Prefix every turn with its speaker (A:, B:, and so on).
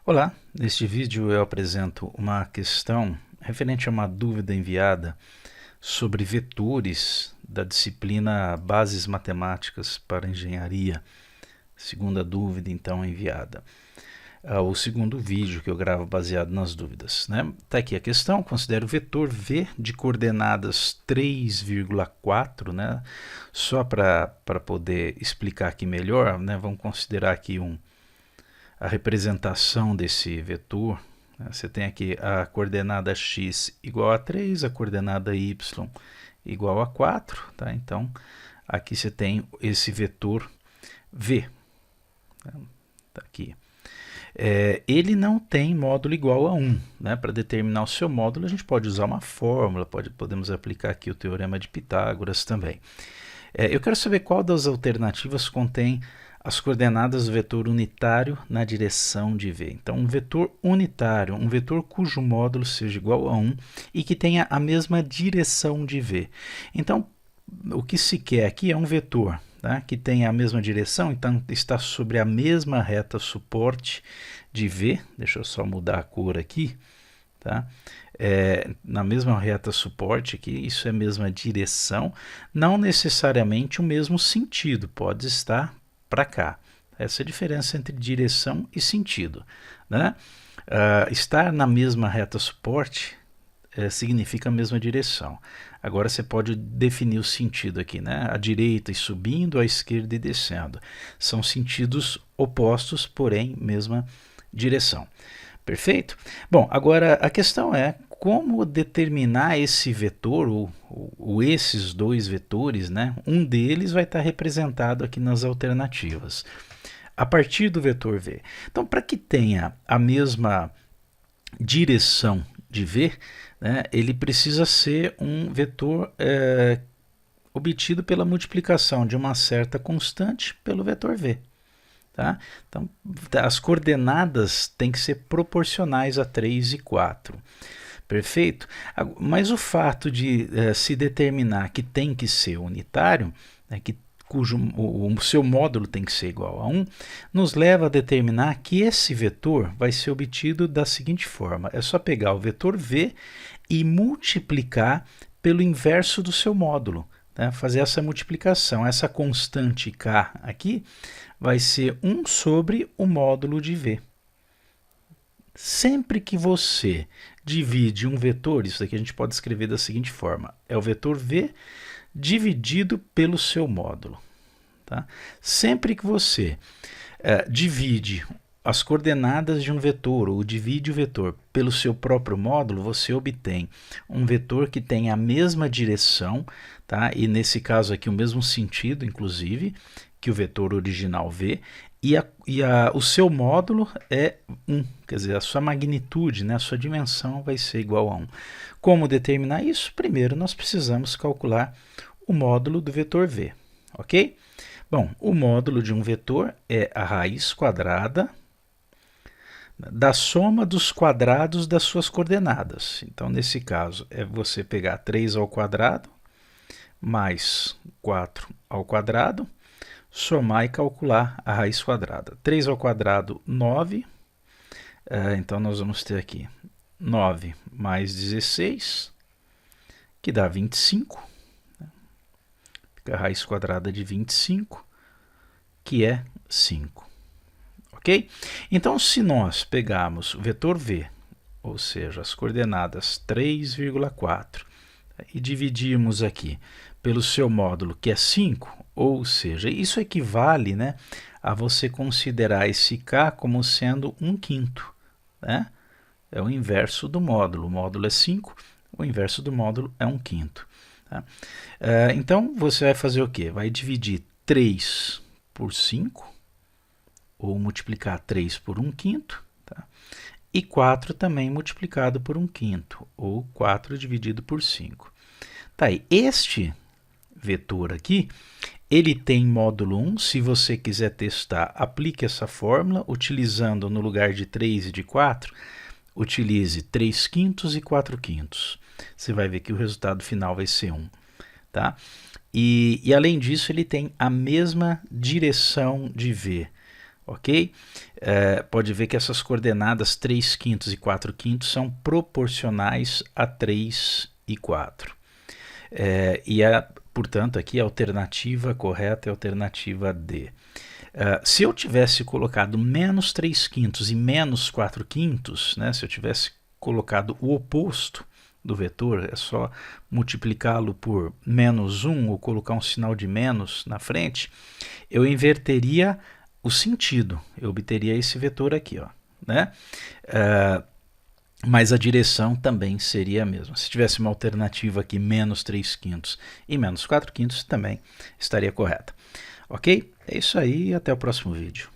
A: Olá, neste vídeo eu apresento uma questão referente a uma dúvida enviada sobre vetores da disciplina Bases Matemáticas para Engenharia. Segunda dúvida, então, enviada. O segundo vídeo que eu gravo baseado nas dúvidas. Tá aqui a questão: considero o vetor V de coordenadas 3,4, né? Só para poder explicar aqui melhor, né? Vamos considerar aqui a representação desse vetor. Você tem aqui a coordenada x igual a 3, a coordenada y igual a 4. Tá? Então, aqui você tem esse vetor v. Tá aqui. Ele não tem módulo igual a 1. Né? Para determinar o seu módulo, a gente pode usar uma fórmula, podemos aplicar aqui o teorema de Pitágoras também. Eu quero saber qual das alternativas contém as coordenadas do vetor unitário na direção de V. Então, um vetor unitário, um vetor cujo módulo seja igual a 1 e que tenha a mesma direção de V. Então, o que se quer aqui é um vetor, tá, que tenha a mesma direção, então está sobre a mesma reta suporte de V. Deixa eu só mudar a cor aqui. Tá? Na mesma reta suporte aqui, isso é a mesma direção, não necessariamente o mesmo sentido, pode estar para cá. Essa é a diferença entre direção e sentido. Né? Estar na mesma reta suporte significa a mesma direção. Agora você pode definir o sentido aqui, né? A direita e subindo, a esquerda e descendo. São sentidos opostos, porém mesma direção. Perfeito? Bom, agora a questão é como determinar esse vetor, ou esses dois vetores, né? Um deles vai estar representado aqui nas alternativas, a partir do vetor V. Então, para que tenha a mesma direção de V, né, ele precisa ser um vetor obtido pela multiplicação de uma certa constante pelo vetor V. Tá? Então, as coordenadas têm que ser proporcionais a 3 e 4. Perfeito? Mas o fato de se determinar que tem que ser unitário, né, cujo o seu módulo tem que ser igual a 1, nos leva a determinar que esse vetor vai ser obtido da seguinte forma: é só pegar o vetor V e multiplicar pelo inverso do seu módulo. Né? Fazer essa multiplicação. Essa constante k aqui vai ser 1 sobre o módulo de V. Sempre que você divide um vetor, isso aqui a gente pode escrever da seguinte forma: é o vetor V dividido pelo seu módulo. Tá? Sempre que você divide as coordenadas de um vetor, ou divide o vetor pelo seu próprio módulo, você obtém um vetor que tem a mesma direção, tá? E nesse caso aqui o mesmo sentido, inclusive, que o vetor original V, e o seu módulo é 1, quer dizer, a sua magnitude, né, a sua dimensão vai ser igual a 1. Como determinar isso? Primeiro nós precisamos calcular o módulo do vetor V, ok? Bom, o módulo de um vetor é a raiz quadrada da soma dos quadrados das suas coordenadas. Então, nesse caso, é você pegar 3 ao quadrado mais 4 ao quadrado, somar e calcular a raiz quadrada. 3 ao quadrado, 9. Então, nós vamos ter aqui 9 mais 16, que dá 25. Fica a raiz quadrada de 25, que é 5. Ok? Então, se nós pegarmos o vetor V, ou seja, as coordenadas 3,4, e dividirmos aqui pelo seu módulo, que é 5, ou seja, isso equivale, né, a você considerar esse k como sendo 1/5. Né? É o inverso do módulo. O módulo é 5, o inverso do módulo é 1/5. Tá? Então, você vai fazer o quê? Vai dividir 3 por 5, ou multiplicar 3 por 1/5, tá? E 4 também multiplicado por 1/5, ou 4 dividido por 5. Tá aí, este vetor aqui, ele tem módulo 1. Se você quiser testar, aplique essa fórmula, utilizando no lugar de 3 e de 4, utilize 3/5 e 4/5. Você vai ver que o resultado final vai ser 1. Tá? E além disso, ele tem a mesma direção de V. ok? Pode ver que essas coordenadas 3 quintos e 4 quintos são proporcionais a 3 e 4. Portanto, aqui a alternativa correta é a alternativa D. Se eu tivesse colocado menos 3 quintos e menos 4 quintos, né, se eu tivesse colocado o oposto do vetor, é só multiplicá-lo por menos 1 ou colocar um sinal de menos na frente, eu inverteria o sentido, eu obteria esse vetor aqui, ó, né? Mas a direção também seria a mesma. Se tivesse uma alternativa aqui, menos 3 quintos e menos 4 quintos, também estaria correta. Ok? É isso aí, até o próximo vídeo.